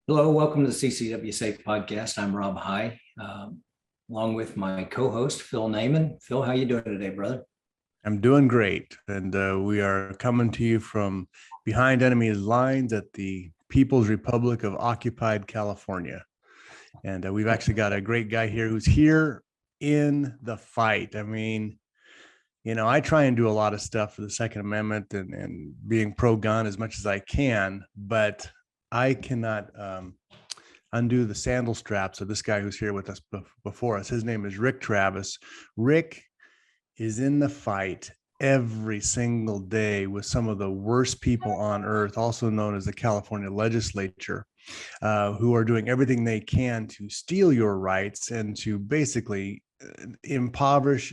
Hello, welcome to the CCW Safe Podcast. I'm Rob High, along with my co-host Phil Naiman. Phil, how you doing today, brother? I'm doing great, and we are coming to you from behind enemy lines at the People's Republic of Occupied California. And we've actually got a great guy here who's here in the fight. I mean, I try and do a lot of stuff for the Second Amendment and being pro-gun as much as I can, but I cannot undo the sandal straps of this guy who's here with us before us. His name is Rick Travis. Rick is in the fight every single day with some of the worst people on earth, also known as the California legislature, who are doing everything they can to steal your rights and to basically impoverish,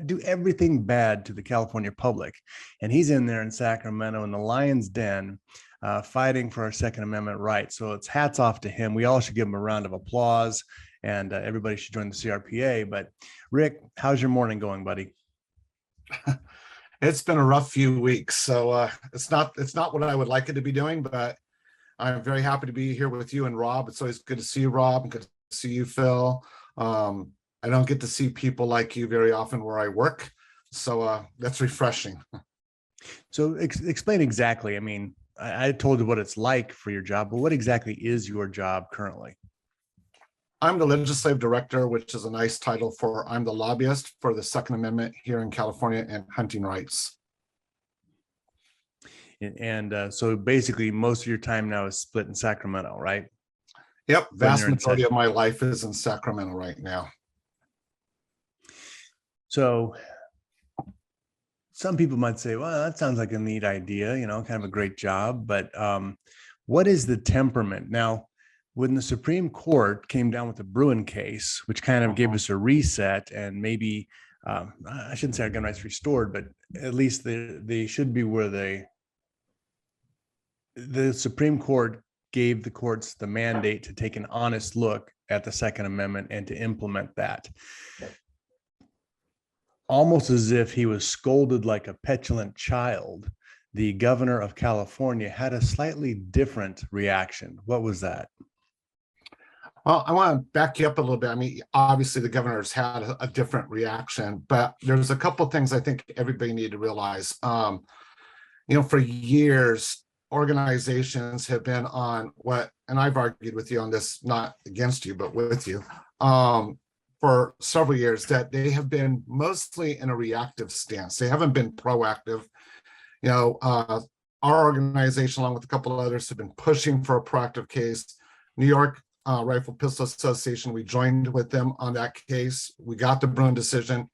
do everything bad to the California public. And he's in there in Sacramento in the lion's den, fighting for our Second Amendment rights. So it's hats off to him. We all should give him a round of applause, and everybody should join the CRPA. But Rick, how's your morning going, buddy? It's been a rough few weeks, so it's not what I would like it to be doing, but I'm very happy to be here with you and Rob. It's always good to see you, Rob, and good to see you, Phil. I don't get to see people like you very often where I work, so that's refreshing. So explain exactly. I mean, I told you what it's like for your job, but what exactly is your job currently? I'm the legislative director, which is a nice title for I'm the lobbyist for the Second Amendment here in California and hunting rights. And so basically most of your time now is split in Sacramento, right? Yep, vast majority of my life is in Sacramento right now. So some people might say, well, that sounds like a neat idea, kind of a great job, but what is the temperament? Now, when the Supreme Court came down with the Bruen case, which kind of gave us a reset and maybe, I shouldn't say our gun rights restored, but at least they should be where the Supreme Court gave the courts the mandate to take an honest look at the Second Amendment and to implement that. Almost as if he was scolded like a petulant child, the governor of California had a slightly different reaction. What was that? Well, I want to back you up a little bit. I mean, obviously the governor's had a different reaction, but there's a couple of things I think everybody need to realize. For years, organizations have been on and I've argued with you on this, not against you, but with you, for several years, that they have been mostly in a reactive stance. They haven't been proactive. Our organization, along with a couple of others, have been pushing for a proactive case. New York Rifle Pistol Association, we joined with them on that case. We got the Bruen decision.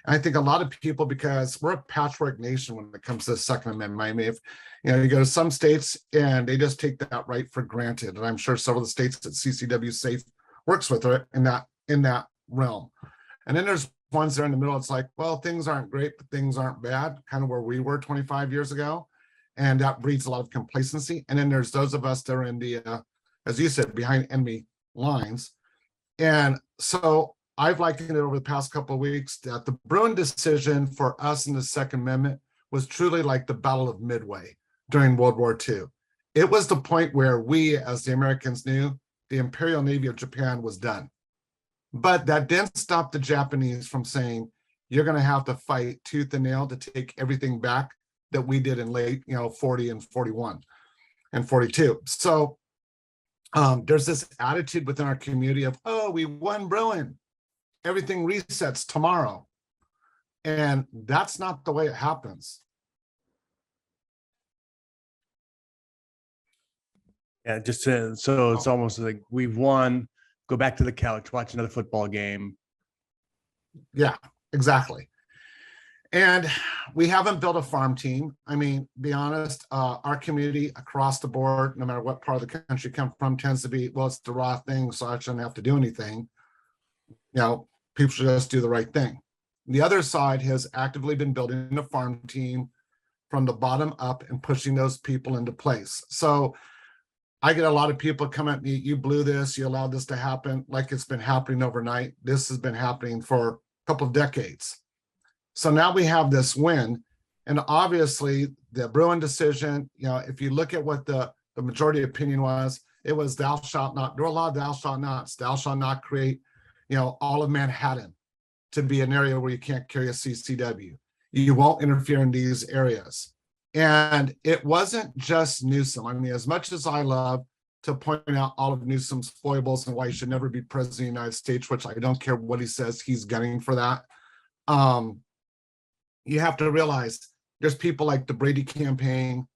And I think a lot of people, because we're a patchwork nation when it comes to the Second Amendment. I mean, if you go to some states and they just take that right for granted, and I'm sure several of the states that CCW Safe works with are in that realm. And then there's ones there in the middle. It's like, well, things aren't great, but things aren't bad, kind of where we were 25 years ago. And that breeds a lot of complacency. And then there's those of us that are in the, as you said, behind enemy lines. And so I've likened it over the past couple of weeks that the Bruen decision for us in the Second Amendment was truly like the Battle of Midway during World War II. It was the point where we, as the Americans, knew the Imperial Navy of Japan was done. But that didn't stop the Japanese from saying, you're going to have to fight tooth and nail to take everything back that we did in late, 40 and 41 and 42. So there's this attitude within our community of, oh, we won Bruen, everything resets tomorrow. And that's not the way it happens. Yeah, so it's almost like we've won, go back to the couch, watch another football game. Yeah, exactly. And we haven't built a farm team. I mean, be honest, our community across the board, no matter what part of the country you come from, tends to be, well, it's the raw thing, so I shouldn't have to do anything. People should just do the right thing. The other side has actively been building a farm team from the bottom up and pushing those people into place. So I get a lot of people come at me, you blew this, you allowed this to happen, like it's been happening overnight. This has been happening for a couple of decades. So now we have this win. And obviously the Bruen decision, if you look at what the majority opinion was, It was thou shalt not, door law, thou shalt not, thou shalt not create, all of Manhattan to be an area where you can't carry a CCW. You won't interfere in these areas. And it wasn't just Newsom. I mean, as much as I love to point out all of Newsom's foibles and why he should never be president of the United States, which I don't care what he says, he's gunning for that. You have to realize there's people like the Brady campaign,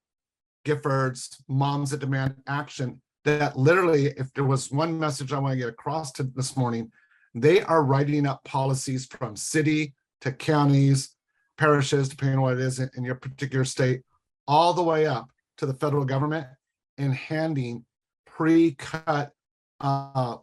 Giffords, Moms That Demand Action, that literally, if there was one message I want to get across to this morning, they are writing up policies from city to counties, parishes, depending on what it is in your particular state, all the way up to the federal government, and handing pre-cut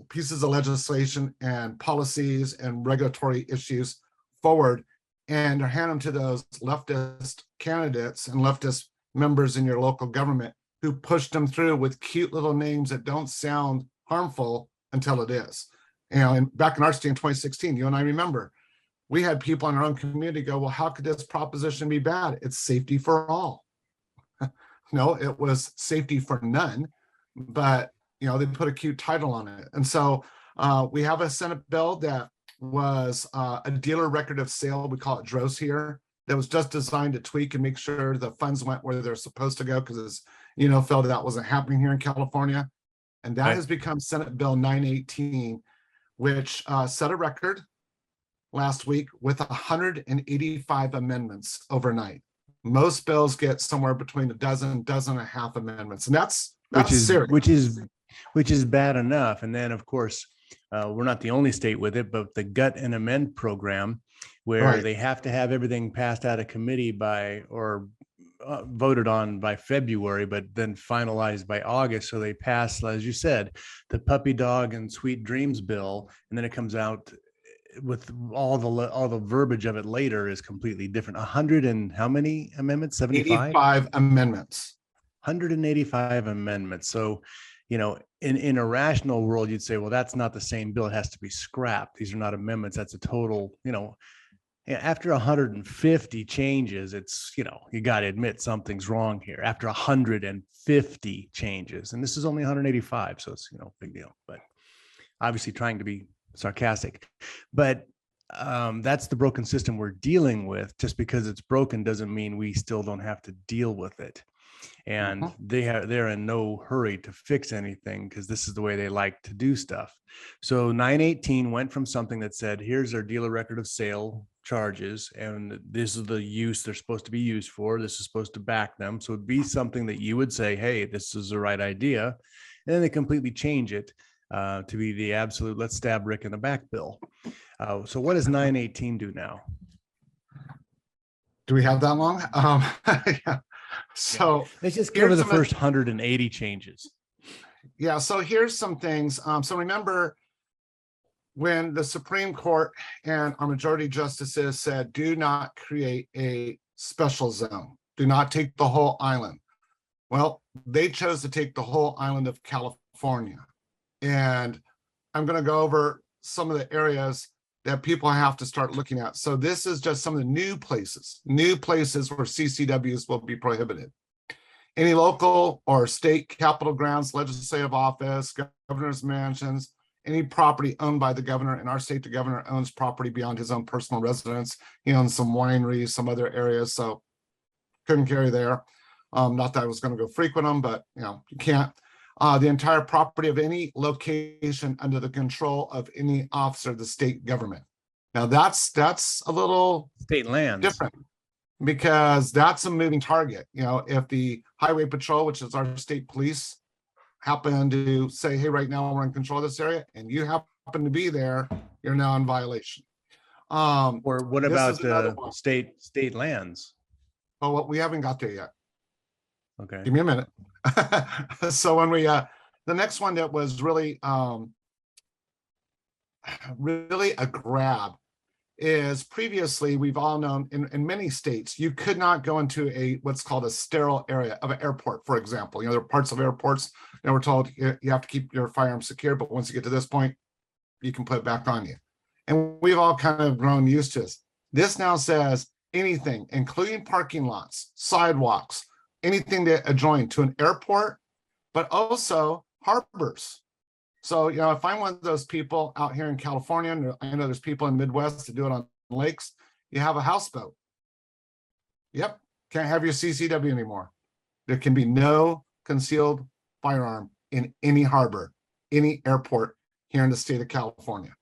pieces of legislation and policies and regulatory issues forward, and they're handing them to those leftist candidates and leftist members in your local government who pushed them through with cute little names that don't sound harmful until it is. And back in our state in 2016, you and I remember, we had people in our own community go, well, how could this proposition be bad? It's safety for all. No, it was safety for none, but they put a cute title on it. And so we have a Senate bill that was a dealer record of sale, we call it DROS here, that was just designed to tweak and make sure the funds went where they're supposed to go, because Phil, that wasn't happening here in California. And that has become Senate Bill 918, which set a record last week with 185 amendments overnight. Most bills get somewhere between a dozen and a half amendments, and that's serious. which is bad enough. And then, of course, we're not the only state with it, but the gut and amend program, where they have to have everything passed out of committee by or voted on by February, but then finalized by August. So they pass, as you said, the puppy dog and sweet dreams bill, and then it comes out with all the verbiage of it later is completely different. 100 and how many amendments? 75? 85 amendments. 185 amendments. So, in a rational world, you'd say, well, that's not the same bill. It has to be scrapped. These are not amendments. That's a total, after 150 changes, it's, you got to admit something's wrong here. After 150 changes, and this is only 185. So it's, big deal, but obviously trying to be sarcastic, but that's the broken system we're dealing with. Just because it's broken doesn't mean we still don't have to deal with it. And they're in no hurry to fix anything, because this is the way they like to do stuff. So 918 went from something that said, here's our dealer record of sale charges, and this is the use they're supposed to be used for. This is supposed to back them. So it'd be something that you would say, hey, this is the right idea. And then they completely change it to be the absolute, let's stab Rick in the back bill. So what does 918 do now? Do we have that long? Yeah. So let's just cover the first 180 changes. Yeah. So here's some things. So remember when the Supreme Court and our majority justices said, do not create a special zone. Do not take the whole island. Well, they chose to take the whole island of California. And I'm going to go over some of the areas that people have to start looking at. So this is just some of the new places where CCWs will be prohibited. Any local or state capitol grounds, legislative office, governor's mansions, any property owned by the governor. In our state, the governor owns property beyond his own personal residence. He owns some wineries, some other areas, so couldn't carry there. Not that I was going to go frequent them, but you can't. The entire property of any location under the control of any officer of the state government. Now that's a little state land different, because that's a moving target. If the highway patrol, which is our state police, happen to say, hey, right now we're in control of this area, and you happen to be there, you're now in violation. Or what about state lands? Oh, we haven't got there yet. Okay. Give me a minute. So when we, the next one that was really a grab is previously, we've all known in many states, you could not go into what's called a sterile area of an airport, for example. There are parts of airports that we're told you have to keep your firearms secure, but once you get to this point, you can put it back on you. And we've all kind of grown used to this. This now says anything, including parking lots, sidewalks, anything that adjoin to an airport, but also harbors. So, if I'm one of those people out here in California, and I know there's people in the Midwest that do it on lakes, you have a houseboat. Yep, can't have your CCW anymore. There can be no concealed firearm in any harbor, any airport here in the state of California.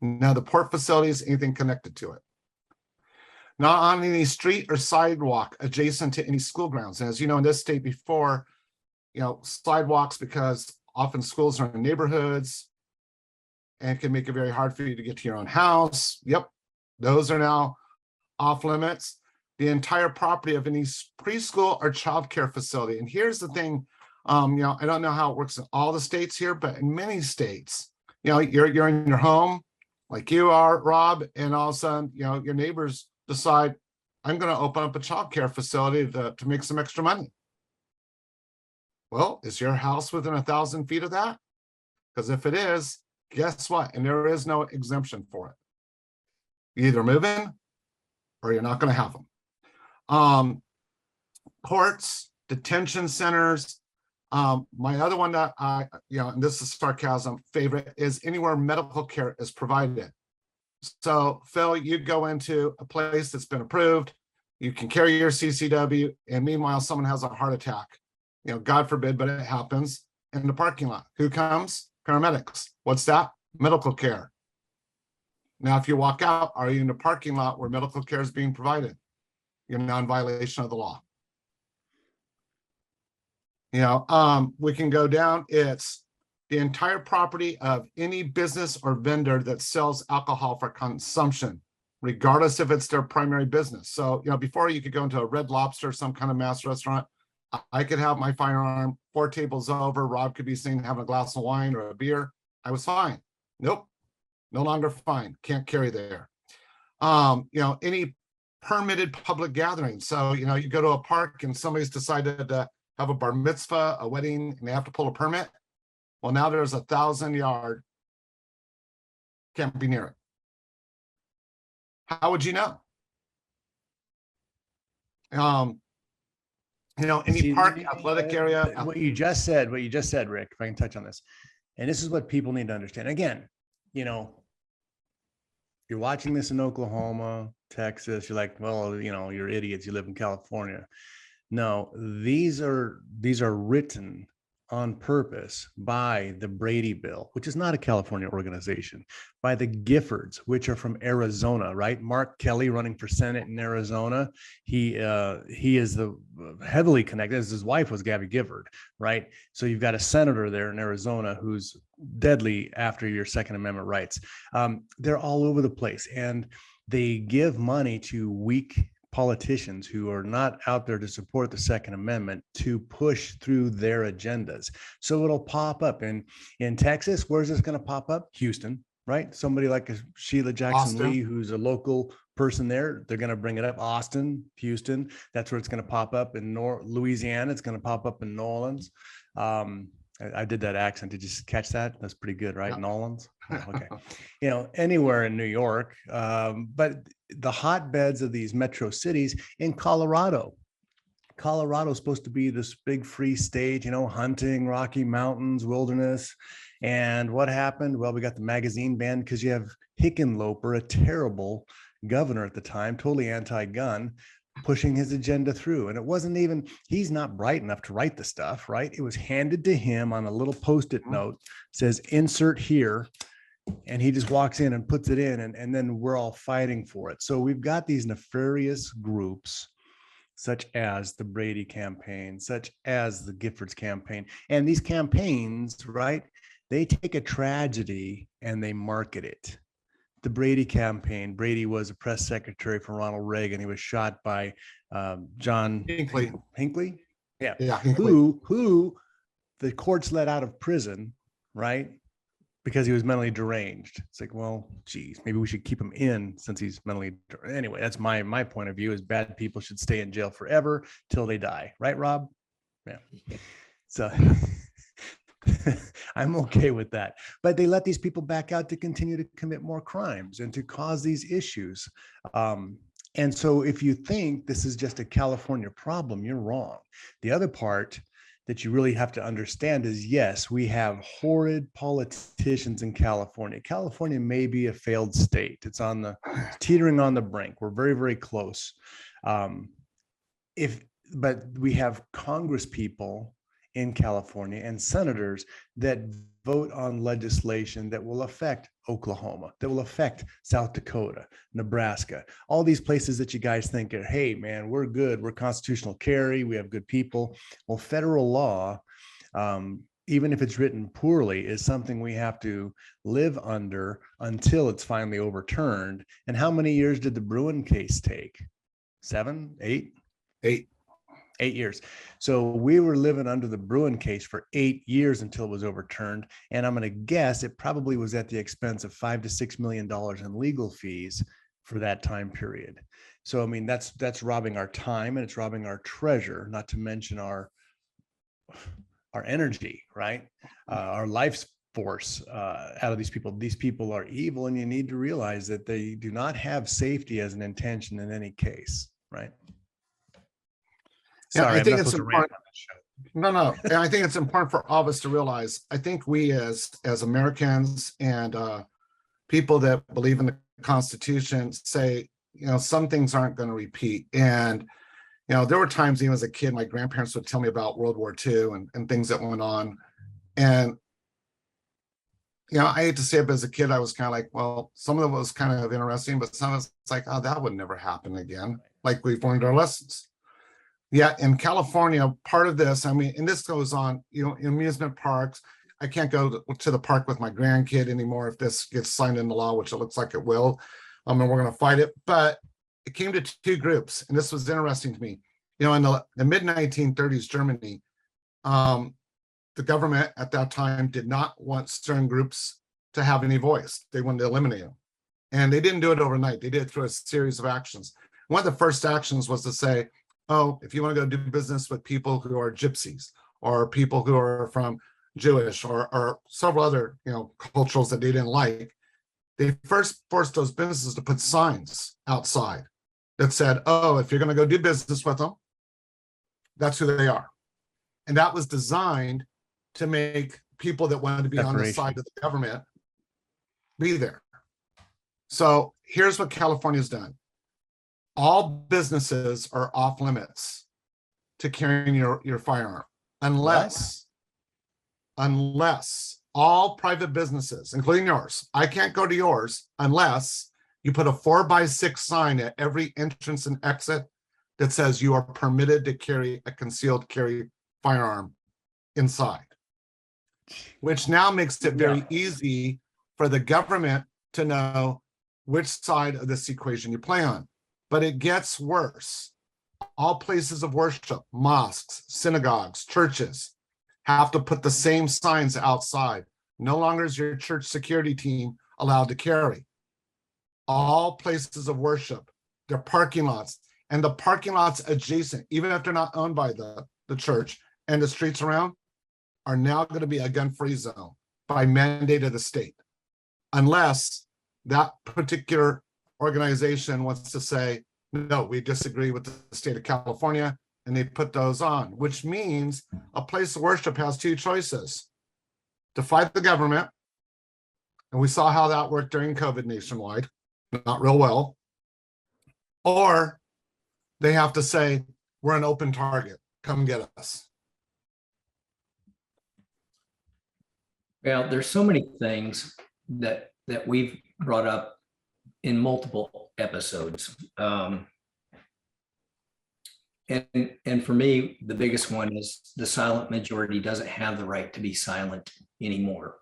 Now, the port facilities, anything connected to it. Not on any street or sidewalk adjacent to any school grounds. And as you know, in this state before, sidewalks, because often schools are in neighborhoods and can make it very hard for you to get to your own house. Yep, those are now off limits. The entire property of any preschool or childcare facility. And here's the thing, I don't know how it works in all the states here, but in many states, you're in your home like you are, Rob, and all of a sudden, your neighbors decide, I'm going to open up a childcare facility to make some extra money. Well, is your house within 1,000 feet of that? Because if it is, guess what? And there is no exemption for it. You either move in or you're not going to have them. Courts, detention centers. My other one that and this is sarcasm, favorite is anywhere medical care is provided. So Phil, you go into a place that's been approved, you can carry your CCW, and meanwhile, someone has a heart attack. God forbid, but it happens in the parking lot. Who comes? Paramedics. What's that? Medical care. Now, if you walk out, are you in the parking lot where medical care is being provided? You're now in violation of the law. We can go down. It's the entire property of any business or vendor that sells alcohol for consumption, regardless if it's their primary business. So, before you could go into a Red Lobster, some kind of mass restaurant, I could have my firearm 4 tables over. Rob could be seen having a glass of wine or a beer. I was fine. Nope, no longer fine. Can't carry there. Any permitted public gathering. So, you go to a park and somebody's decided to have a bar mitzvah, a wedding, and they have to pull a permit. Well, now there's 1,000-yard, can't be near it. How would you know? Any park, athletic area. What you just said, Rick, if I can touch on this. And this is what people need to understand. Again, you're watching this in Oklahoma, Texas, you're like, well, you're idiots, you live in California. No, these are written on purpose by the Brady Bill, which is not a California organization, by the Giffords, which are from Arizona, right? Mark Kelly running for Senate in Arizona. He is the heavily connected, as his wife was Gabby Gifford, right? So you've got a senator there in Arizona who's deadly after your Second Amendment rights. They're all over the place, and they give money to weak politicians who are not out there to support the Second Amendment to push through their agendas. So it'll pop up in Texas. Where's this going to pop up? Houston, right? Somebody like a Sheila Jackson Lee, who's a local person there, they're going to bring it up. Austin, Houston, that's where it's going to pop up. In Louisiana, it's going to pop up in New Orleans. I did that accent. Did you catch that? That's pretty good, right? Yeah. New Orleans. Okay. Anywhere in New York, but the hotbeds of these metro cities in Colorado. Colorado is supposed to be this big free state, hunting, Rocky Mountains, wilderness. And what happened? Well, we got the magazine ban because you have Hickenlooper, a terrible governor at the time, totally anti-gun, pushing his agenda through. And it wasn't even, he's not bright enough to write the stuff, right? It was handed to him on a little Post-it note, says insert here. And he just walks in and puts it in, and then we're all fighting for it. So we've got these nefarious groups, such as the Brady campaign, such as the Giffords campaign. And these campaigns, right, they take a tragedy and they market it. The Brady campaign, Brady was a press secretary for Ronald Reagan. He was shot by John Hinckley? Yeah. Hinckley. Who the courts let out of prison, right? Because he was mentally deranged. It's like, well, geez, maybe we should keep him in since he's mentally. Anyway, that's my point of view, is bad people should stay in jail forever till they die. Right, Rob? Yeah. So I'm okay with that. But they let these people back out to continue to commit more crimes and to cause these issues. And so if you think this is just a California problem, you're wrong. The other part that you really have to understand is, yes, we have horrid politicians in California. California may be a failed state. It's teetering on the brink. We're very, very close. But we have Congress people in California and senators that vote on legislation that will affect Oklahoma, that will affect South Dakota, Nebraska, all these places that you guys think are, hey, man, we're good. We're constitutional carry. We have good people. Well, federal law, even if it's written poorly, is something we have to live under until it's finally overturned. And how many years did the Bruen case take? 7, 8? 8 years. So we were living under the Bruen case for 8 years until it was overturned. And I'm going to guess it probably was at the expense of $5 to $6 million in legal fees for that time period. So, I mean, that's robbing our time, and it's robbing our treasure, not to mention our energy, right? Our life force out of these people. These people are evil, and you need to realize that they do not have safety as an intention in any case, right? Yeah, Sorry, I think it's important. No. And I think it's important for all of us to realize, I think we as Americans and people that believe in the Constitution say, some things aren't going to repeat. And, there were times even as a kid, my grandparents would tell me about World War II and things that went on. And, I hate to say it, but as a kid, I was kind of like, well, some of it was kind of interesting, but some of it's like, oh, that would never happen again. Like, we've learned our lessons. Yeah, in California, part of this, I mean, and this goes on, amusement parks. I can't go to the park with my grandkid anymore if this gets signed into law, which it looks like it will. And we're going to fight it. But it came to two groups, and this was interesting to me. In the mid-1930s, Germany, the government at that time did not want certain groups to have any voice. They wanted to eliminate them. And they didn't do it overnight. They did it through a series of actions. One of the first actions was to say, oh, if you want to go do business with people who are gypsies or people who are from Jewish or several other, cultures that they didn't like, they first forced those businesses to put signs outside that said, oh, if you're going to go do business with them, that's who they are. And that was designed to make people that wanted to be on the side of the government be there. So here's what California's done. All businesses are off limits to carrying your firearm unless all private businesses, including yours, I can't go to yours unless you put a 4x6 sign at every entrance and exit that says you are permitted to carry a concealed carry firearm inside, which now makes it very easy for the government to know which side of this equation you play on. But it gets worse. All places of worship, mosques, synagogues, churches, have to put the same signs outside. No longer is your church security team allowed to carry. All places of worship, their parking lots, and the parking lots adjacent, even if they're not owned by the church, and the streets around are now going to be a gun-free zone by mandate of the state, unless that particular organization wants to say, no, we disagree with the state of California, and they put those on, which means a place of worship has two choices: to fight the government, and we saw how that worked during COVID nationwide, not real well, or they have to say, we're an open target, come get us. Well, there's so many things that we've brought up in multiple episodes. And for me, the biggest one is the silent majority doesn't have the right to be silent anymore.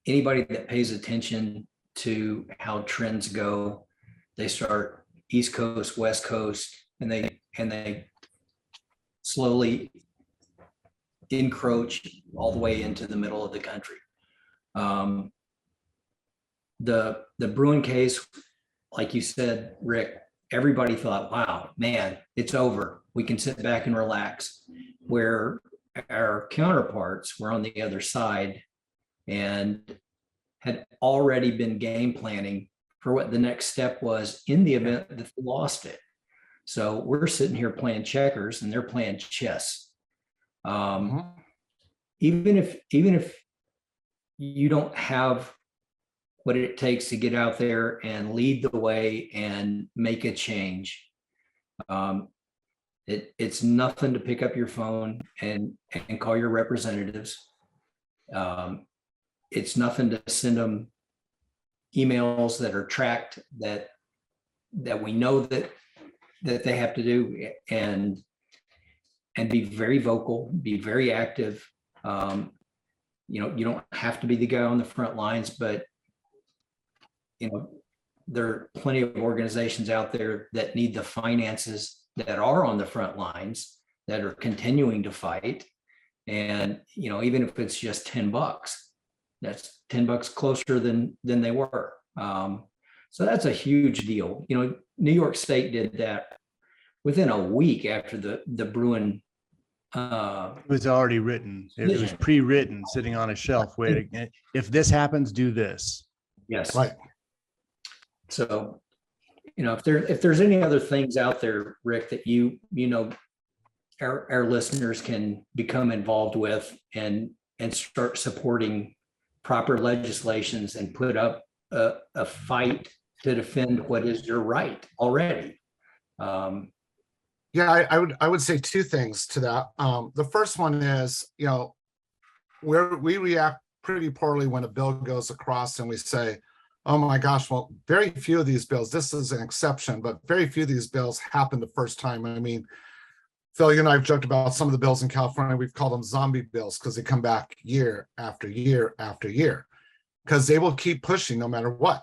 Anybody that pays attention to how trends go, they start East Coast, West Coast, and they slowly encroach all the way into the middle of the country. The Bruen case, like you said, Rick, everybody thought, wow, man, it's over. We can sit back and relax. Where our counterparts were on the other side and had already been game planning for what the next step was in the event that they lost it. So we're sitting here playing checkers and they're playing chess. Mhm. Even if you don't have what it takes to get out there and lead the way and make a change, it's nothing to pick up your phone and call your representatives. It's nothing to send them emails that are tracked that we know that they have to do, and be very vocal, be very active. You don't have to be the guy on the front lines, but there are plenty of organizations out there that need the finances that are on the front lines that are continuing to fight. And, even if it's just $10, that's $10 closer than they were. So that's a huge deal. New York State did that within a week after the Bruen. It was already written. It was Vision. pre-written, sitting on a shelf waiting. If this happens, do this. Yes. Right. So, if there's any other things out there, Rick, that our listeners can become involved with and start supporting proper legislations and put up a fight to defend what is your right already. Yeah, I would say two things to that. The first one is, we react pretty poorly when a bill goes across and we say, oh my gosh, well, very few of these bills, this is an exception, but very few of these bills happen the first time. I mean, Phil, you and I have joked about some of the bills in California. We've called them zombie bills because they come back year after year after year, because they will keep pushing no matter what.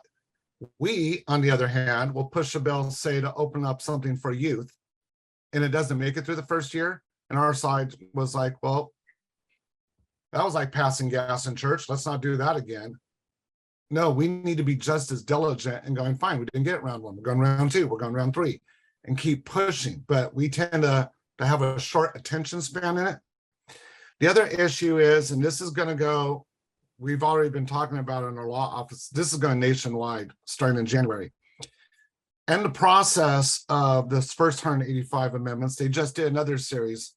We, on the other hand, will push a bill, say, to open up something for youth, and it doesn't make it through the first year. And our side was like, well, that was like passing gas in church. Let's not do that again. No, we need to be just as diligent and going, fine, we didn't get round one. We're going round two. We're going round three, and keep pushing. But we tend to have a short attention span in it. The other issue is, and this is going to go, we've already been talking about it in our law office. This is going nationwide starting in January. And the process of this first 185 amendments, they just did another series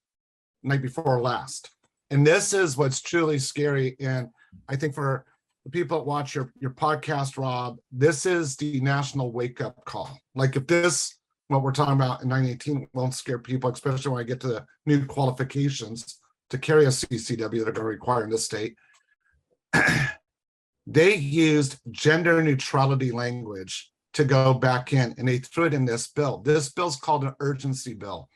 night before last. And this is what's truly scary. And I think for the people that watch your podcast, Rob, this is the national wake-up call. Like, if this, what we're talking about in 918 won't scare people, especially when I get to the new qualifications to carry a CCW that are going to require in this state. They used gender neutrality language to go back in, and they threw it in this bill. This bill's called an urgency bill,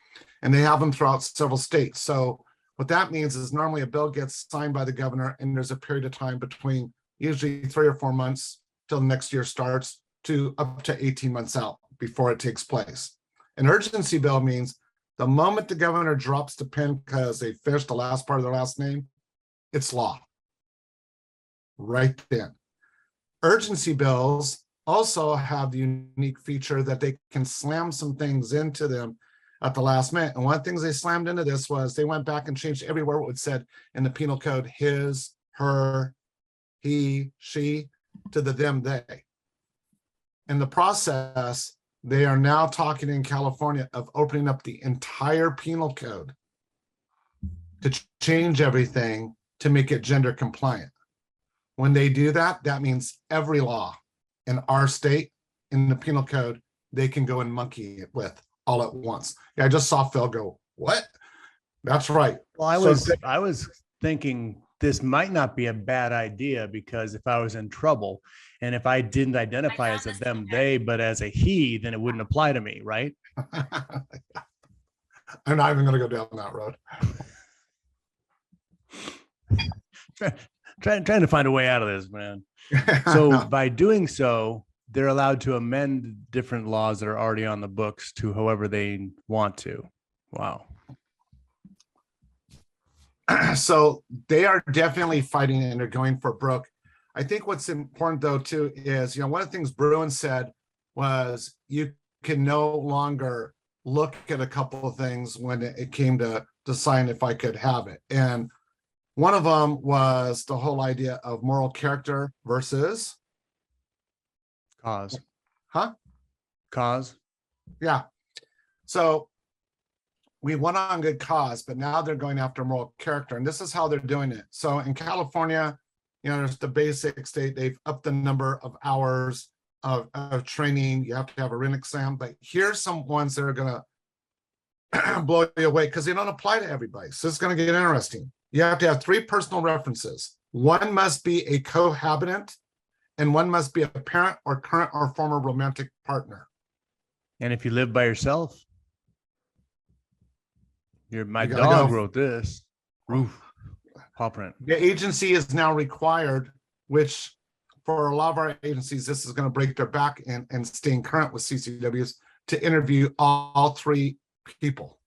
and they have them throughout several states. So what that means is normally a bill gets signed by the governor, and there's a period of time between usually 3 or 4 months till the next year starts to up to 18 months out before it takes place. An urgency bill means the moment the governor drops the pen because they finished the last part of their last name, it's law. Right then. Urgency bills also have the unique feature that they can slam some things into them at the last minute. And one of the things they slammed into this was they went back and changed everywhere what it said in the penal code, his, her, he, she, to the them, they. In the process, they are now talking in California of opening up the entire penal code to change everything to make it gender compliant. When they do that, that means every law in our state, in the penal code, they can go and monkey it with all at once. Yeah, I just saw Phil go, what? That's right. Well, I was thinking this might not be a bad idea, because if I was in trouble and if I didn't identify as a them, they, but as a he, then it wouldn't apply to me, right? I'm not even going to go down that road. Trying to find a way out of this, man. So by doing so, they're allowed to amend different laws that are already on the books to however they want to. Wow. So they are definitely fighting, and they're going for broke. I think what's important though too is, one of the things Bruen said was you can no longer look at a couple of things when it came to decide if I could have it. And one of them was the whole idea of moral character versus Cause. Huh? Cause. Yeah. So we went on good cause, but now they're going after moral character, and this is how they're doing it. So in California, there's the basic state. They've upped the number of hours of training. You have to have a written exam, but here's some ones that are going to blow you away because they don't apply to everybody. So it's going to get interesting. You have to have 3 personal references. One must be a cohabitant, and one must be a parent or current or former romantic partner. And if you live by yourself, my You gotta dog go. wrote this. Roof, paw print. The agency is now required, which for a lot of our agencies, this is going to break their back and staying current with CCWs, to interview all 3 people.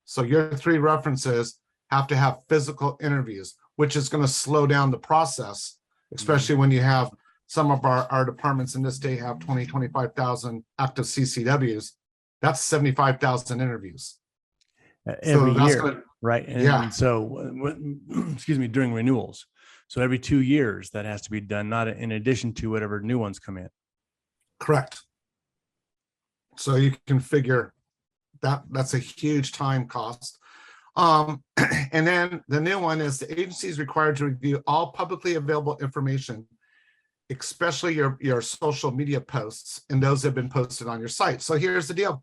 So your 3 references have to have physical interviews, which is going to slow down the process, especially when you have some of our departments in this state have 20, 25,000 active CCWs. That's 75,000 interviews. Every that's year, gonna- right? And Yeah. so, excuse me, during renewals. So every 2 years that has to be done, not in addition to whatever new ones come in. Correct. So you can figure that's a huge time cost. And then the new one is the agency is required to review all publicly available information, especially your social media posts and those that have been posted on your site. So here's the deal.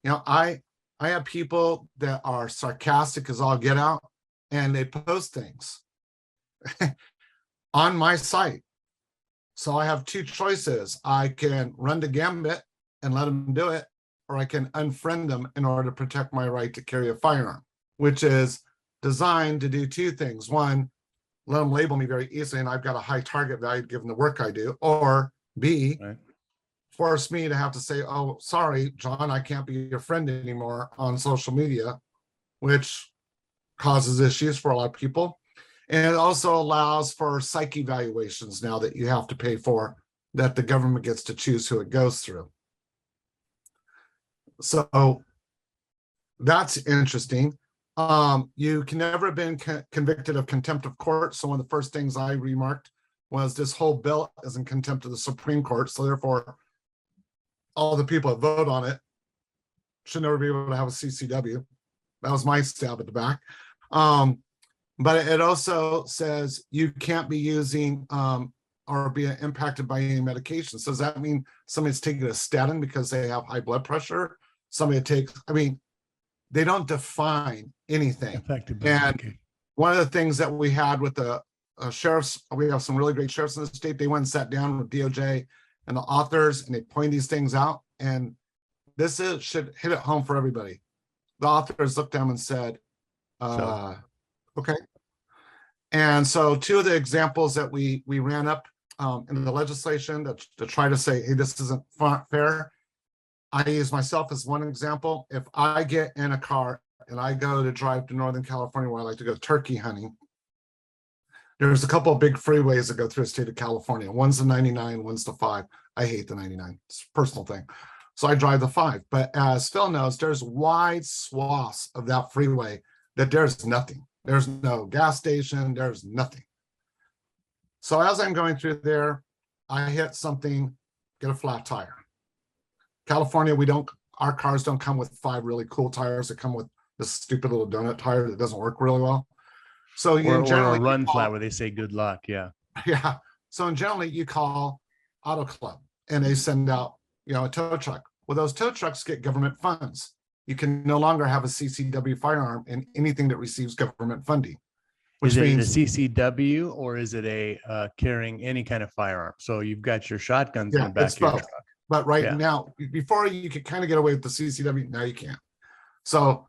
I have people that are sarcastic as all get out, and they post things on my site. So I have 2 choices. I can run the gambit and let them do it, or I can unfriend them in order to protect my right to carry a firearm, which is designed to do 2 things. One, let them label me very easily, and I've got a high target value given the work I do, or B, Right. force me to have to say, oh, sorry, John, I can't be your friend anymore on social media, which causes issues for a lot of people. And it also allows for psych evaluations now that you have to pay for, that the government gets to choose who it goes through. So that's interesting. You can never have been convicted of contempt of court. So one of the first things I remarked was this whole bill is in contempt of the Supreme Court. So therefore, all the people that vote on it should never be able to have a CCW. That was my stab at the back. But it also says you can't be using or be impacted by any medication. So does that mean somebody's taking a statin because they have high blood pressure? Somebody takes, they don't define anything. Affected by And medication. one of the things that we had with the sheriffs, we have some really great sheriffs in the state. They went and sat down with DOJ and the authors, and they point these things out. And this should hit it home for everybody. The authors looked at them and said, okay. And so 2 of the examples that we ran up in the legislation to try to say, hey, this isn't fair. I use myself as one example. If I get in a car and I go to drive to Northern California where I like to go turkey hunting, there's a couple of big freeways that go through the state of California. One's the 99, one's the 5. I hate the 99. It's a personal thing. So I drive the 5. But as Phil knows, there's wide swaths of that freeway that there's nothing. There's no gas station. There's nothing. So as I'm going through there, I hit something, get a flat tire. California, our cars don't come with 5 really cool tires. They come with this stupid little donut tire that doesn't work really well. So Or generally a run flat where they say good luck. Yeah. Yeah. So generally you call Auto Club and they send out, a tow truck. Well, those tow trucks get government funds. You can no longer have a CCW firearm in anything that receives government funding. Which Is it means a CCW or is it a carrying any kind of firearm? So you've got your shotguns in the back it's of your both. truck. But right Yeah. now, before you could kind of get away with the CCW, now you can't. So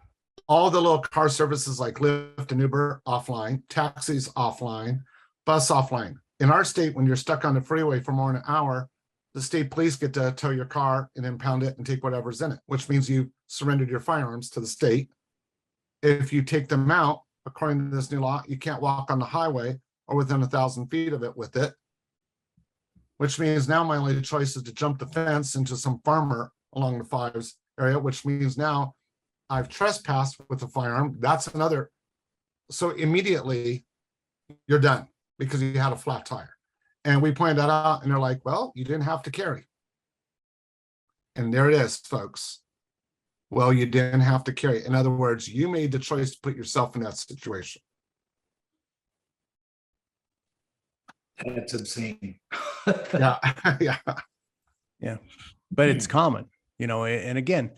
all the little car services like Lyft and Uber offline, taxis offline, bus offline. In our state, when you're stuck on the freeway for more than an hour, the state police get to tow your car and impound it and take whatever's in it, which means you surrendered your firearms to the state. If you take them out, according to this new law, you can't walk on the highway or within 1,000 feet of it with it, which means now my only choice is to jump the fence into some farmer along the 5s area, which means now I've trespassed with a firearm. That's another. So immediately you're done because you had a flat tire. And we pointed that out and they're like, well, you didn't have to carry. And there it is, folks. Well, you didn't have to carry. In other words, you made the choice to put yourself in that situation. That's obscene. Yeah. Yeah. Yeah. But it's common, you know, and again,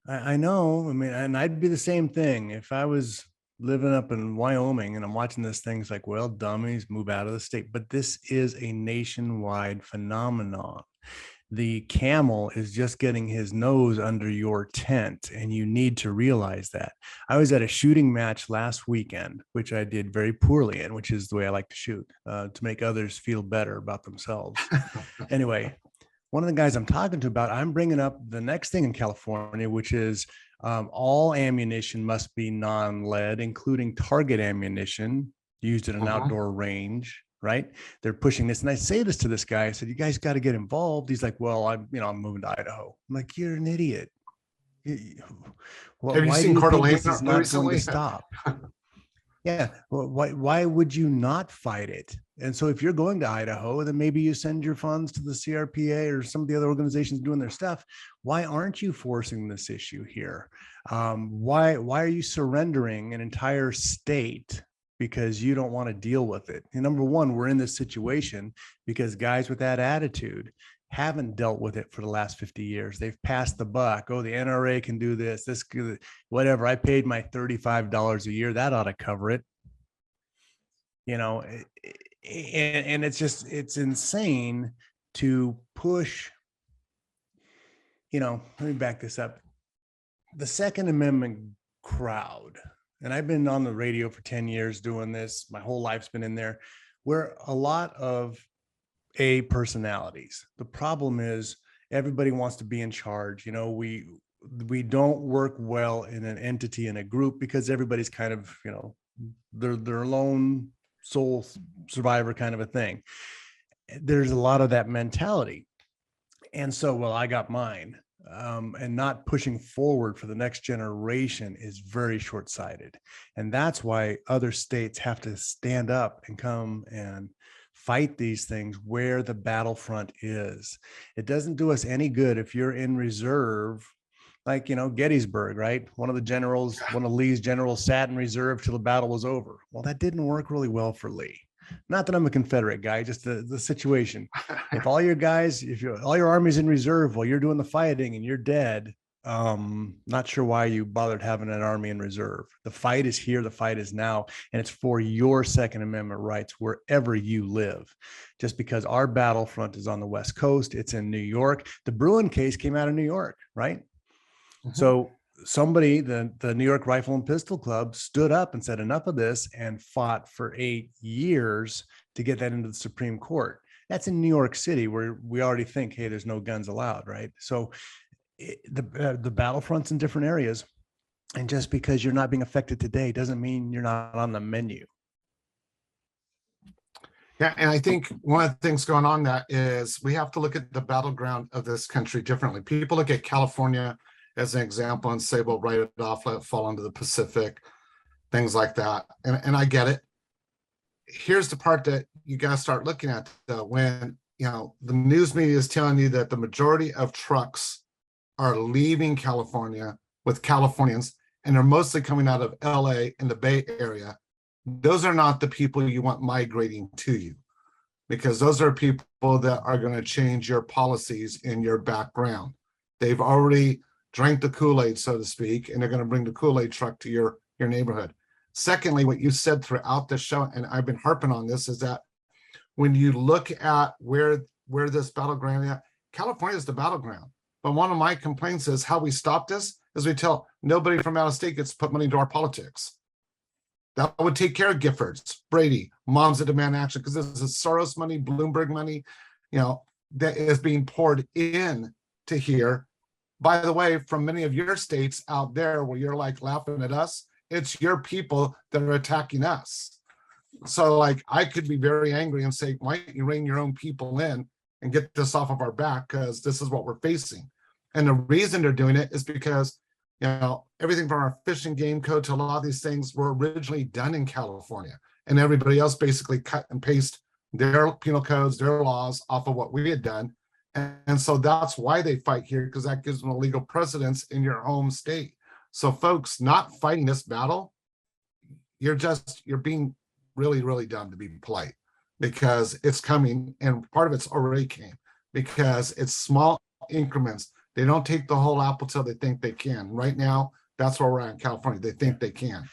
I know, I mean, and I'd be the same thing if I was living up in Wyoming and I'm watching this thing. It's like, well, dummies, move out of the state. But this is a nationwide phenomenon. The camel is just getting his nose under your tent, and you need to realize that. I was at a shooting match last weekend, which I did very poorly in, which is the way I like to shoot, to make others feel better about themselves. Anyway, one of the guys I'm talking to about, I'm bringing up the next thing in California, which is all ammunition must be non-lead, including target ammunition used at an outdoor range. Right? They're pushing this. And I say this to this guy. I said, you guys got to get involved. He's like, well, I'm moving to Idaho. I'm like, you're an idiot. Well, have you why seen do you think Cordeline this is not recently? going to stop? Yeah. Well, why would you not fight it? And so if you're going to Idaho, then maybe you send your funds to the CRPA or some of the other organizations doing their stuff. Why aren't you forcing this issue here? Why are you surrendering an entire state because you don't want to deal with it? And number one, we're in this situation because guys with that attitude haven't dealt with it for the last 50 years. They've passed the buck. Oh, the NRA can do this, whatever. I paid my $35 a year. That ought to cover it. You know, and it's insane to push, you know, let me back this up. The Second Amendment crowd, and I've been on the radio for 10 years doing this. My whole life's been in there. We're a lot of A personalities. The problem is everybody wants to be in charge. You know, we don't work well in an entity, in a group, because everybody's kind of, you know, they're lone soul survivor kind of a thing. There's a lot of that mentality. And so, well, I got mine. And not pushing forward for the next generation is very short-sighted. And that's why other states have to stand up and come and fight these things where the battlefront is. It doesn't do us any good if you're in reserve, like, you know, Gettysburg, right? One of Lee's generals sat in reserve till the battle was over. Well, that didn't work really well for Lee. Not that I'm a Confederate guy, just the situation. If all your guys, all your army's in reserve while you're doing the fighting and you're dead, not sure why you bothered having an army in reserve. The fight is here, the fight is now, and it's for your Second Amendment rights wherever you live. Just because our battlefront is on the West Coast, it's in New York. The Bruen case came out of New York, right? Mm-hmm. So somebody, the New York Rifle and Pistol Club, stood up and said enough of this and fought for 8 years to get that into the Supreme Court. That's in New York City, where we already think, hey, there's no guns allowed, right? So the battlefront's in different areas. And just because you're not being affected today doesn't mean you're not on the menu. Yeah, and I think one of the things going on that is we have to look at the battleground of this country differently. People look at California as an example and say, well, write it off, let it fall into the Pacific, things like that. And I get it. Here's the part that you got to start looking at, though. When, you know, the news media is telling you that the majority of trucks are leaving California with Californians, and they're mostly coming out of LA and the Bay Area, those are not the people you want migrating to you, because those are people that are going to change your policies in your background. They've already drank the Kool-Aid, so to speak, and they're going to bring the Kool-Aid truck to your neighborhood. Secondly, what you said throughout the show, and I've been harping on this, is that when you look at where this battleground is, California is the battleground. But one of my complaints is how we stop this is we tell nobody from out of state gets to put money into our politics. That would take care of Giffords, Brady, moms that demand action, because this is Soros money, Bloomberg money, you know, that is being poured in to here. By the way, from many of your states out there where you're like laughing at us, it's your people that are attacking us. So like, I could be very angry and say, why don't you rein your own people in and get this off of our back? Because this is what we're facing. And the reason they're doing it is because, you know, everything from our fish and game code to a lot of these things were originally done in California, and everybody else basically cut and paste their penal codes, their laws off of what we had done. And so that's why they fight here, because that gives them a legal precedence in your home state. So folks, not fighting this battle, you're being really, really dumb, to be polite, because it's coming, and part of it's already came, because it's small increments. They don't take the whole apple till they think they can. Right now, that's where we're at in California. They think they can.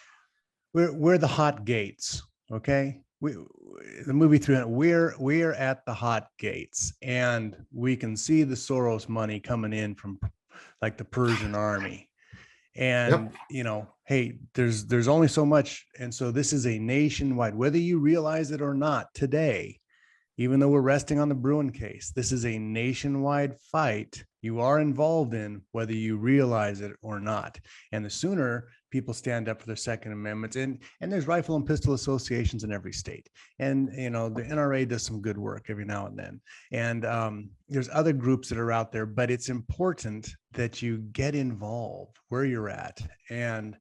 We're the hot gates, okay? The movie 300, we're at the hot gates, and we can see the Soros money coming in from like the Persian army. And hey, there's only so much. And so this is a nationwide, whether you realize it or not today, even though we're resting on the Bruen case, this is a nationwide fight you are involved in, whether you realize it or not. And the sooner people stand up for their Second Amendments, and there's rifle and pistol associations in every state. And, the NRA does some good work every now and then. And there's other groups that are out there, but it's important that you get involved where you're at, and,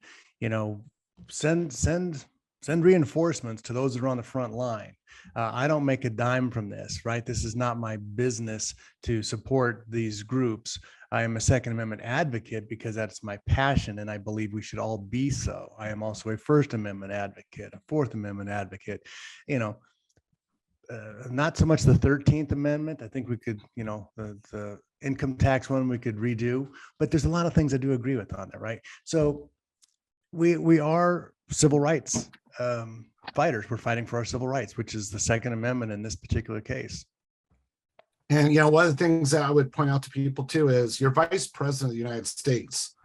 send reinforcements to those that are on the front line. I don't make a dime from this, right? This is not my business to support these groups. I am a Second Amendment advocate because that's my passion, and I believe we should all be so. I am also a First Amendment advocate, a Fourth Amendment advocate. Not so much the 13th Amendment. I think we could, the income tax one we could redo, but there's a lot of things I do agree with on there, right? So we are civil rights fighters. We're fighting for our civil rights, which is the Second Amendment in this particular case. And, one of the things that I would point out to people too is your vice president of the United States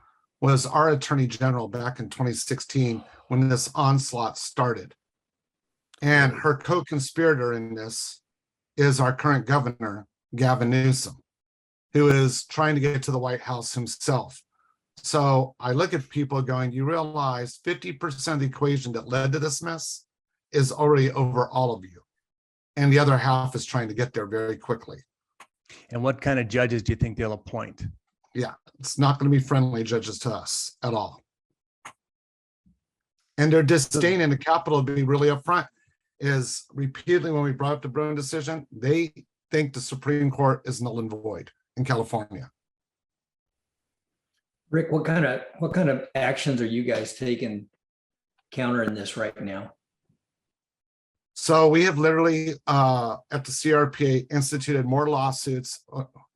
was our attorney general back in 2016 when this onslaught started. And her co-conspirator in this is our current governor, Gavin Newsom, who is trying to get to the White House himself. So I look at people going, you realize 50% of the equation that led to this mess is already over all of you. And the other half is trying to get there very quickly. And what kind of judges do you think they'll appoint? Yeah, it's not going to be friendly judges to us at all. And their disdain in the Capitol, to be really upfront, is repeatedly when we brought up the Bruen decision, they think the Supreme Court is null and void in California. Rick, what kind of actions are you guys taking countering this right now? So we have literally at the CRPA instituted more lawsuits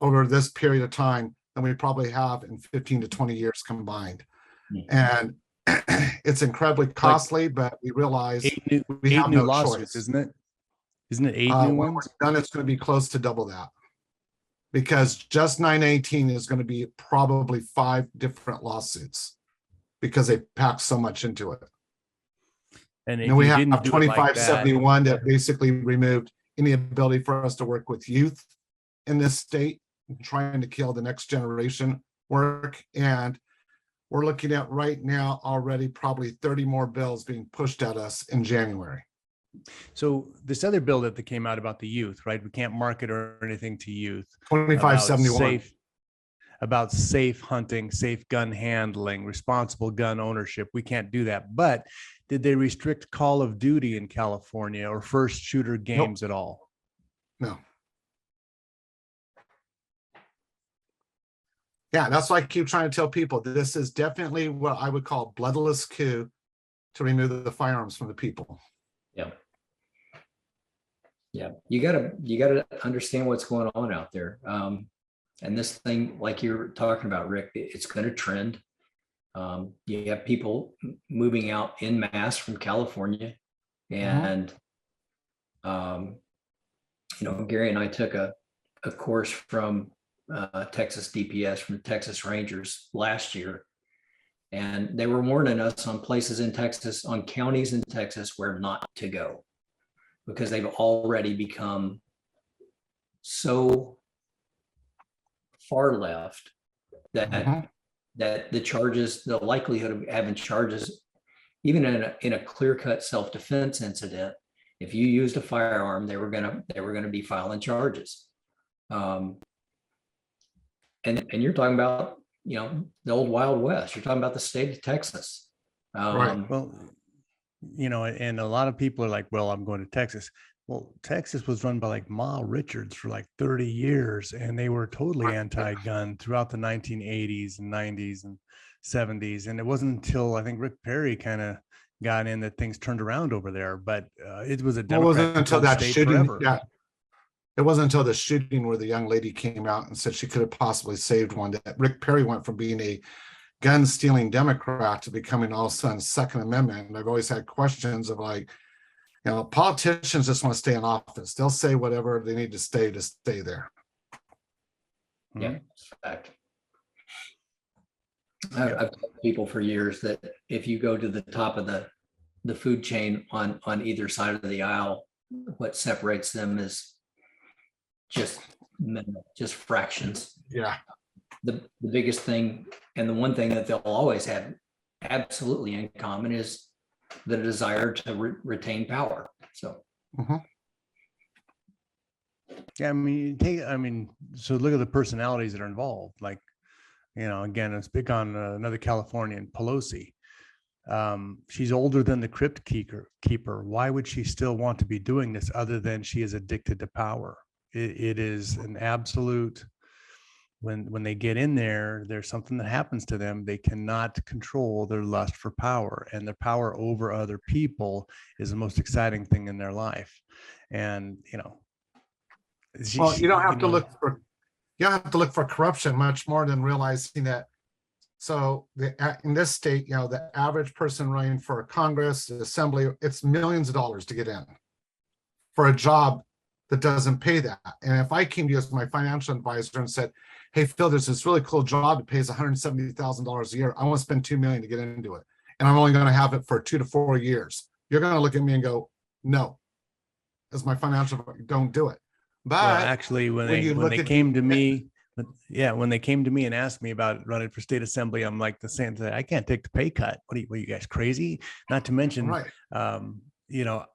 over this period of time than we probably have in 15 to 20 years combined. And it's incredibly costly, but we realize we have no lawsuits, choice. isn't it? Isn't it 8 new when ones? we're done, it's going to be close to double that. Because just 918 is going to be probably 5 different lawsuits because they packed so much into it. And we have 2571 that basically removed any ability for us to work with youth in this state, trying to kill the next generation work. And we're looking at right now already probably 30 more bills being pushed at us in January. So this other bill that came out about the youth, right? We can't market or anything to youth. 2571. About safe hunting, safe gun handling, responsible gun ownership. We can't do that. But did they restrict Call of Duty in California or first shooter games at all? No. Yeah, that's why I keep trying to tell people this is definitely what I would call bloodless coup to remove the firearms from the people. Yeah, you gotta understand what's going on out there. And this thing, like you're talking about, Rick, it's going to trend. You have people moving out en masse from California, and Gary and I took a course from Texas DPS, from Texas Rangers last year, and they were warning us on places in Texas, on counties in Texas where not to go, because they've already become so far left that that the charges, the likelihood of having charges, even in a clear-cut self-defense incident, if you used a firearm, they were gonna be filing charges. And you're talking about, the old Wild West. You're talking about the state of Texas. Right. Well, and a lot of people are like, well, I'm going to Texas. Well, Texas was run by like Ma Richards for like 30 years, and they were totally Right. anti-gun throughout the 1980s and 90s and 70s. And it wasn't until I think Rick Perry kind of got in that things turned around over there. But it was a Well, it wasn't until Democrat-controlled that state shooting. forever. Yeah. It wasn't until the shooting where the young lady came out and said she could have possibly saved one that Rick Perry went from being a gun stealing Democrat to becoming all of a sudden Second Amendment. And I've always had questions of like, politicians just want to stay in office. They'll say whatever they need to stay there. Yeah, it's a fact. I've told people for years that if you go to the top of the food chain on either side of the aisle, what separates them is just fractions. Yeah. The biggest thing, and the one thing that they'll always have absolutely in common, is the desire to retain power. So Yeah, so look at the personalities that are involved. Like, again, let's pick on another Californian, Pelosi. She's older than the crypt keeper. Why would she still want to be doing this other than she is addicted to power? It is an absolute, when they get in there, there's something that happens to them. They cannot control their lust for power, and their power over other people is the most exciting thing in their life. And, Well, you don't have to look for corruption much more than realizing that. So in this state, the average person running for Congress, the Assembly, it's millions of dollars to get in for a job that doesn't pay that. And if I came to you as my financial advisor and said, hey, Phil, there's this really cool job that pays $170,000 a year. I want to spend $2 million to get into it, and I'm only going to have it for 2 to 4 years. You're going to look at me and go, no, as my financial advisor, don't do it. But well, actually, when they came to me and asked me about running for state assembly, I'm like the same thing. I can't take the pay cut. What are you guys crazy? Not to mention, right.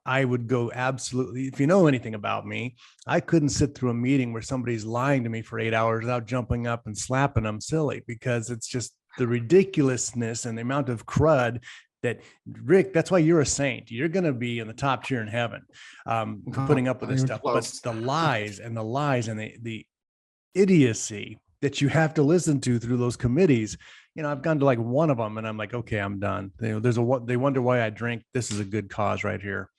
I would go absolutely, if you know anything about me, I couldn't sit through a meeting where somebody's lying to me for 8 hours without jumping up and slapping them silly, because it's just the ridiculousness and the amount of crud that, Rick, that's why you're a saint. You're going to be in the top tier in heaven, putting up with this stuff. Close. But the lies and the idiocy that you have to listen to through those committees, I've gone to like one of them and I'm like, okay, I'm done. They wonder why I drink. This is a good cause right here.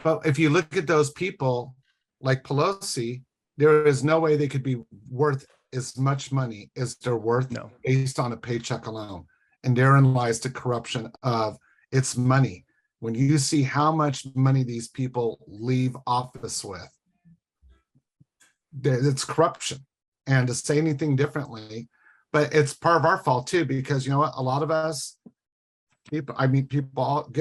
But if you look at those people like Pelosi, there is no way they could be worth as much money as they're worth based on a paycheck alone. And therein lies the corruption of its money. When you see how much money these people leave office with, it's corruption. And to say anything differently, but it's part of our fault too, because you know what? A lot of us, good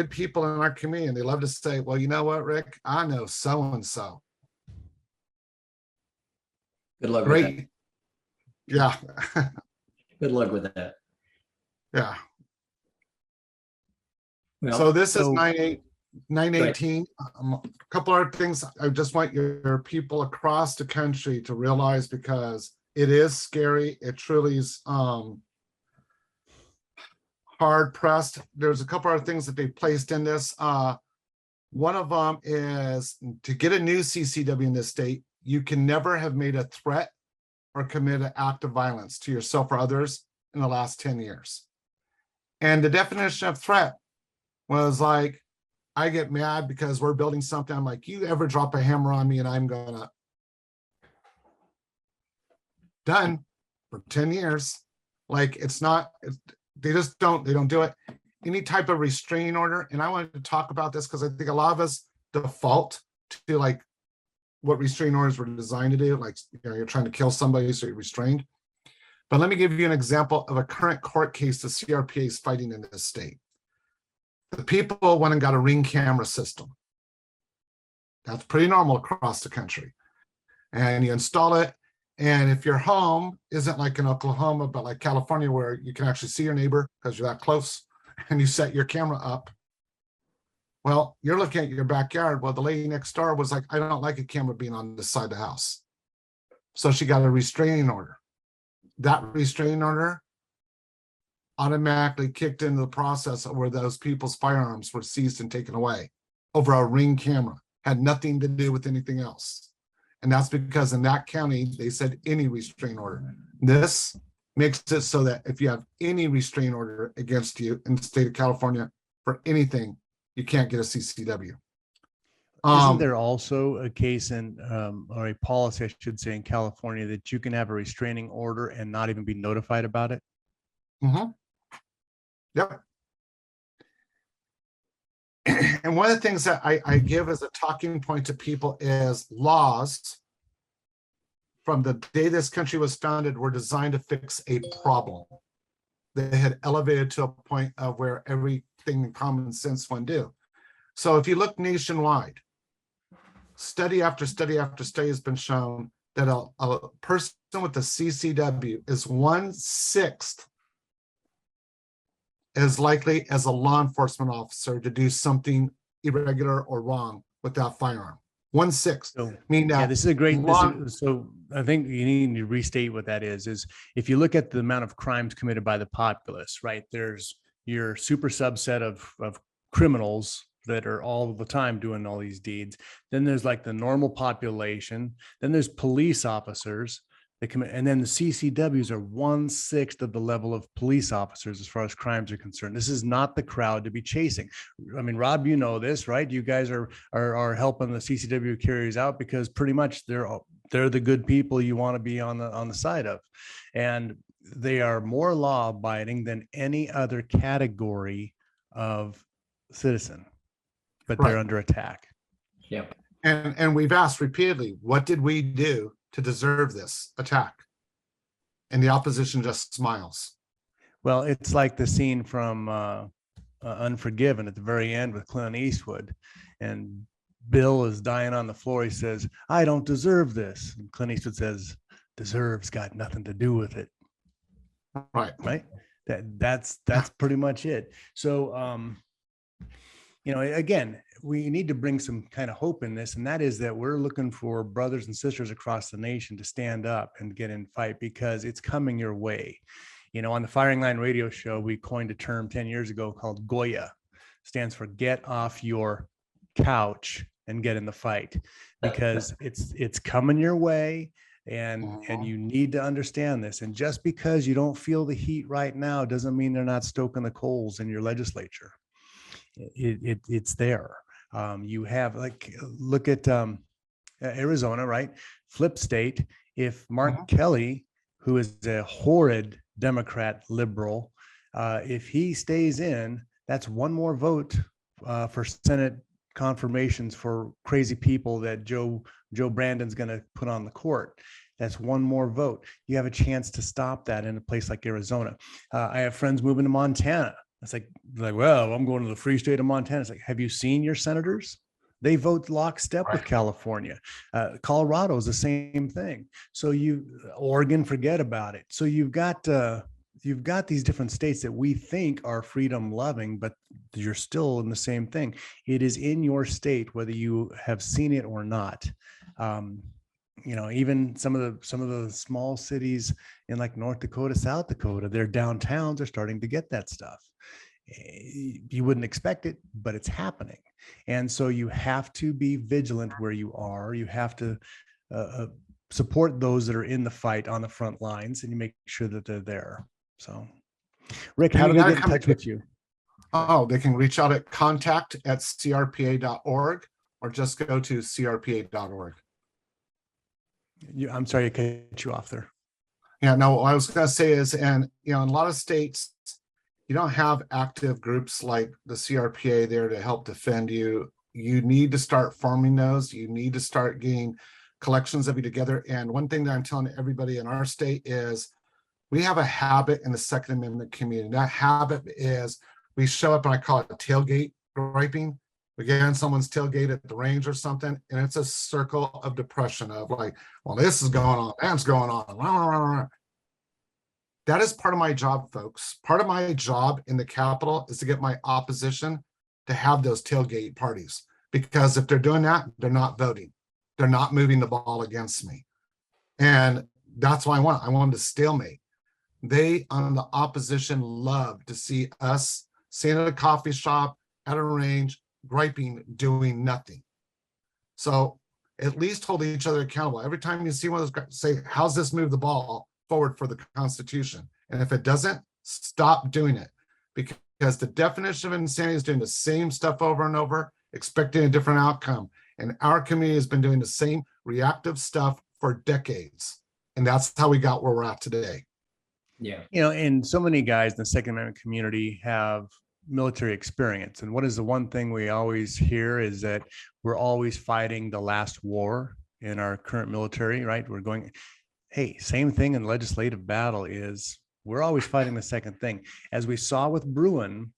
people in our community, and they love to say, well, you know what, Rick, I know so-and-so. Good luck Great. with that. Yeah. Good luck with that. Yeah. Well, so this is 918. A couple other things I just want your people across the country to realize, because it is scary. It truly is hard pressed. There's a couple other things that they placed in this. One of them is to get a new CCW in this state, you can never have made a threat or commit an act of violence to yourself or others in the last 10 years. And the definition of threat was like, I get mad because we're building something. I'm like, you ever drop a hammer on me and I'm gonna. Done for 10 years. Like, they don't do it. Any type of restraining order. And I wanted to talk about this because I think a lot of us default to like what restraining orders were designed to do. Like, you're trying to kill somebody, so you're restrained. But let me give you an example of a current court case the CRPA is fighting in this state. The people went and got a Ring camera system. That's pretty normal across the country. And you install it. And if your home isn't like in Oklahoma, but like California, where you can actually see your neighbor because you're that close, and you set your camera up, well, you're looking at your backyard. Well, the lady next door was like, I don't like a camera being on this side of the house. So she got a restraining order. That restraining order automatically kicked into the process of where those people's firearms were seized and taken away over a Ring camera. Had nothing to do with anything else. And that's because in that county, they said any restraining order. This makes it so that if you have any restraining order against you in the state of California for anything, you can't get a CCW. Isn't there also a case in, or a policy, I should say, in California that you can have a restraining order and not even be notified about it? Mm-hmm. Yep. And one of the things that I give as a talking point to people is laws from the day this country was founded were designed to fix a problem. They had elevated to a point of where everything in common sense one do. So if you look nationwide, study after study after study has been shown that a person with a CCW is 1/6 as likely as a law enforcement officer to do something irregular or wrong with that firearm. 1/6. So, I mean, yeah, this is a great, so I think you need to restate what that is if you look at the amount of crimes committed by the populace, right? There's your super subset of criminals that are all the time doing all these deeds. Then there's like the normal population. Then there's police officers that commit, and then the CCWs are 1/6 of the level of police officers as far as crimes are concerned. This is not the crowd to be chasing. I mean, Rob, you know this, right? You guys are helping the CCW carriers out because pretty much they're the good people you want to be on the side of, and they are more law abiding than any other category of citizen, but they're under attack. Yeah. And we've asked repeatedly, what did we do to deserve this attack? And the opposition just smiles. Well, it's like the scene from Unforgiven at the very end with Clint Eastwood, and Bill is dying on the floor. He says, "I don't deserve this." And Clint Eastwood says, "Deserve's got nothing to do with it." Right. That's pretty much it. So, again, we need to bring some kind of hope in this, and that is that we're looking for brothers and sisters across the nation to stand up and get in fight, because it's coming your way. On the Firing Line radio show, we coined a term 10 years ago called Goya. Stands for get off your couch and get in the fight, because it's coming your way, and you need to understand this. And just because you don't feel the heat right now doesn't mean they're not stoking the coals in your legislature. It's there. You have, like, look at Arizona, right? Flip state. If Mark Kelly, who is a horrid Democrat liberal, if he stays in, that's one more vote for Senate confirmations for crazy people that Joe Brandon's going to put on the court. That's one more vote. You have a chance to stop that in a place like Arizona. I have friends moving to Montana. It's like, well, I'm going to the free state of Montana. It's like, have you seen your senators? They vote lockstep with California. Colorado is the same thing. So Oregon, forget about it. So you've got these different states that we think are freedom loving, but you're still in the same thing. It is in your state, whether you have seen it or not. Even some of the small cities in like North Dakota, South Dakota, their downtowns are starting to get that stuff. You wouldn't expect it, but it's happening. And so you have to be vigilant where you are. You have to support those that are in the fight on the front lines, and you make sure that they're there. So, Rick, how do they get in touch with you? Oh, they can reach out at contact@crpa.org, or just go to crpa.org. I'm sorry, I cut you off there. Yeah, no, what I was going to say is, and in a lot of states, you don't have active groups like the CRPA there to help defend you. You need to start forming those. You need to start getting collections of you together. And one thing that I'm telling everybody in our state is we have a habit in the Second Amendment community. That habit is we show up, and I call it tailgate griping. We get on someone's tailgate at the range or something, and it's a circle of depression of like, well, this is going on, that's going on. That is part of my job, folks. Part of my job in the Capitol is to get my opposition to have those tailgate parties, because if they're doing that, they're not voting. They're not moving the ball against me. And that's what I want. I want them to stalemate. They, on the opposition, love to see us sitting at a coffee shop, at a range, griping, doing nothing. So at least hold each other accountable. Every time you see one of those guys, say, how's this move the ball forward for the Constitution? And if it doesn't, stop doing it. Because the definition of insanity is doing the same stuff over and over, expecting a different outcome. And our community has been doing the same reactive stuff for decades. And that's how we got where we're at today. Yeah. You know, and so many guys in the Second Amendment community have military experience. And what is the one thing we always hear is that we're always fighting the last war in our current military, right? We're going, hey, same thing in legislative battle is we're always fighting the second thing. As we saw with Bruen,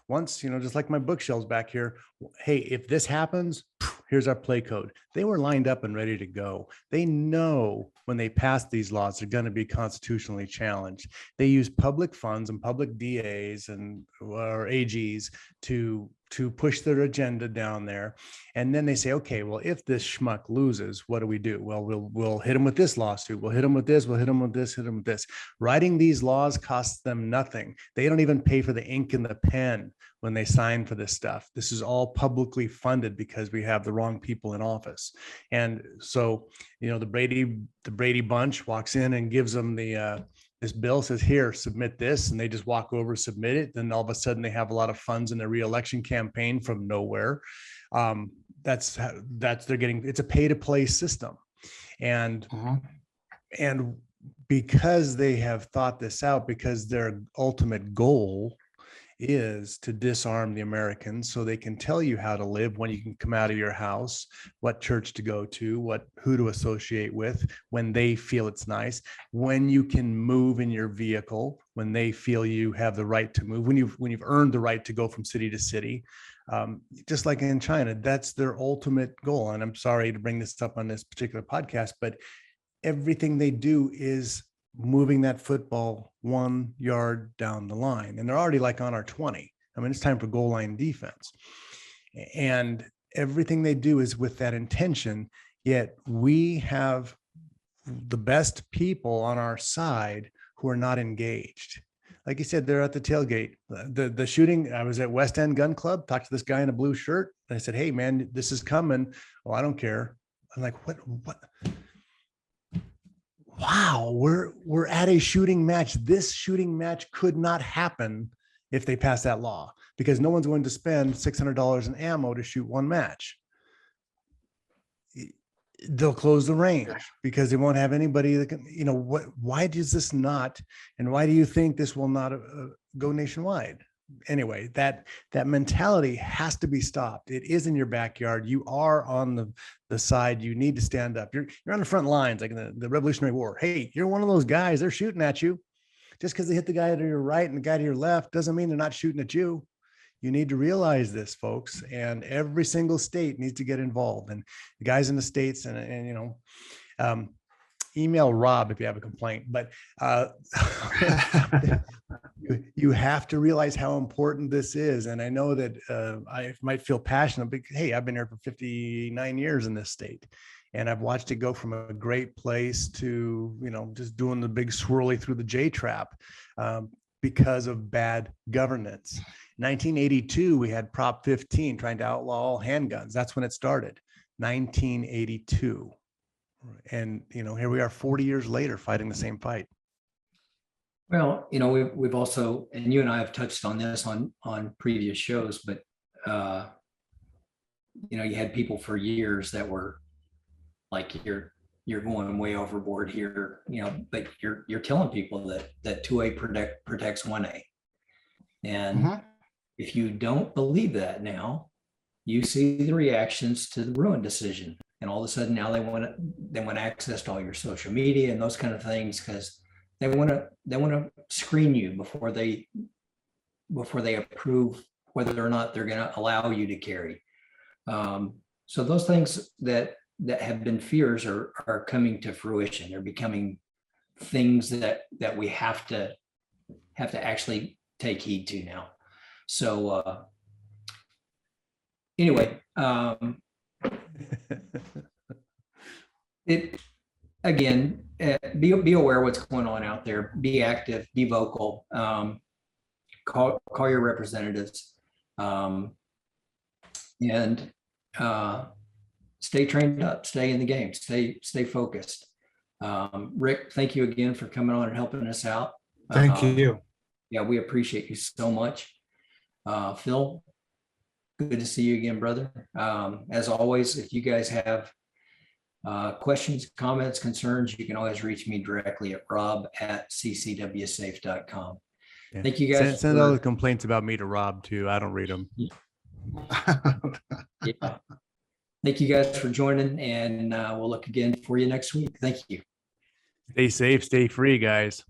once, you know, just like my bookshelves back here, hey, if this happens, here's our play code. They were lined up and ready to go. They know when they pass these laws, they're going to be constitutionally challenged. They use public funds and public DAs and or AGs to push their agenda down there. And then they say, okay, well, if this schmuck loses, what do we do? Well, we'll hit him with this lawsuit. We'll hit him with this. We'll hit him with this, hit him with this. Writing these laws costs them nothing. They don't even pay for the ink and the pen when they sign for this stuff. This is all publicly funded because we have the wrong people in office. And so, you know, the Brady bunch walks in and gives them this bill, says, here, submit this, and they just walk over, submit it. Then all of a sudden they have a lot of funds in their reelection campaign from nowhere. That's they're getting, it's a pay to play system. And because they have thought this out, because their ultimate goal is to disarm the Americans so they can tell you how to live, when you can come out of your house, what church to go to, who to associate with, when they feel it's nice, when you can move in your vehicle, when they feel you have the right to move, when you've earned the right to go from city to city. Just like in China, that's their ultimate goal. And I'm sorry to bring this up on this particular podcast, but everything they do is moving that football 1 yard down the line. And they're already like on our 20. I mean, it's time for goal line defense. And everything they do is with that intention, yet we have the best people on our side who are not engaged. Like you said, they're at the tailgate. The shooting, I was at West End Gun Club, talked to this guy in a blue shirt. And I said, hey man, this is coming. Well, I don't care. I'm like, what? Wow, we're at a shooting match. This shooting match could not happen if they pass that law, because no one's going to spend $600 in ammo to shoot one match. They'll close the range because they won't have anybody that can, you know, why does this not, and why do you think this will not go nationwide? Anyway, that mentality has to be stopped. It is in your backyard. You are on the side. You need to stand up. You're on the front lines, like in the Revolutionary War. Hey, you're one of those guys. They're shooting at you. Just because they hit the guy to your right and the guy to your left doesn't mean they're not shooting at you. You need to realize this, folks. And every single state needs to get involved. And the guys in the states, and you know, email Rob if you have a complaint. But you have to realize how important this is. And I know that I might feel passionate, but hey, I've been here for 59 years in this state. And I've watched it go from a great place to, you know, just doing the big swirly through the J trap because of bad governance. 1982, we had Prop 15 trying to outlaw all handguns. That's when it started, 1982. And, you know, here we are 40 years later fighting the same fight. Well, you know, we've also, and you and I have touched on this on previous shows, but, you know, you had people for years that were like, you're going way overboard here, you know, but you're telling people that 2A protects 1A. And if you don't believe that now, you see the reactions to the Bruen decision. And all of a sudden now they want access to all your social media and those kind of things, because they want to screen you before they approve whether or not they're going to allow you to carry. So those things that have been fears are coming to fruition. They're becoming things that we have to actually take heed to now. So anyway, it again, be aware of what's going on out there. Be active, be vocal. Call your representatives. and stay trained up, stay in the game, stay focused. Rick, thank you again for coming on and helping us out. Thank you. Yeah, we appreciate you so much. Phil, good to see you again, brother. As always, if you guys have questions, comments, concerns, you can always reach me directly at rob@ccwsafe.com. Yeah. Thank you guys. Send all the complaints about me to Rob too. I don't read them. Yeah. Thank you guys for joining, and we'll look again for you next week. Thank you. Stay safe, stay free, guys.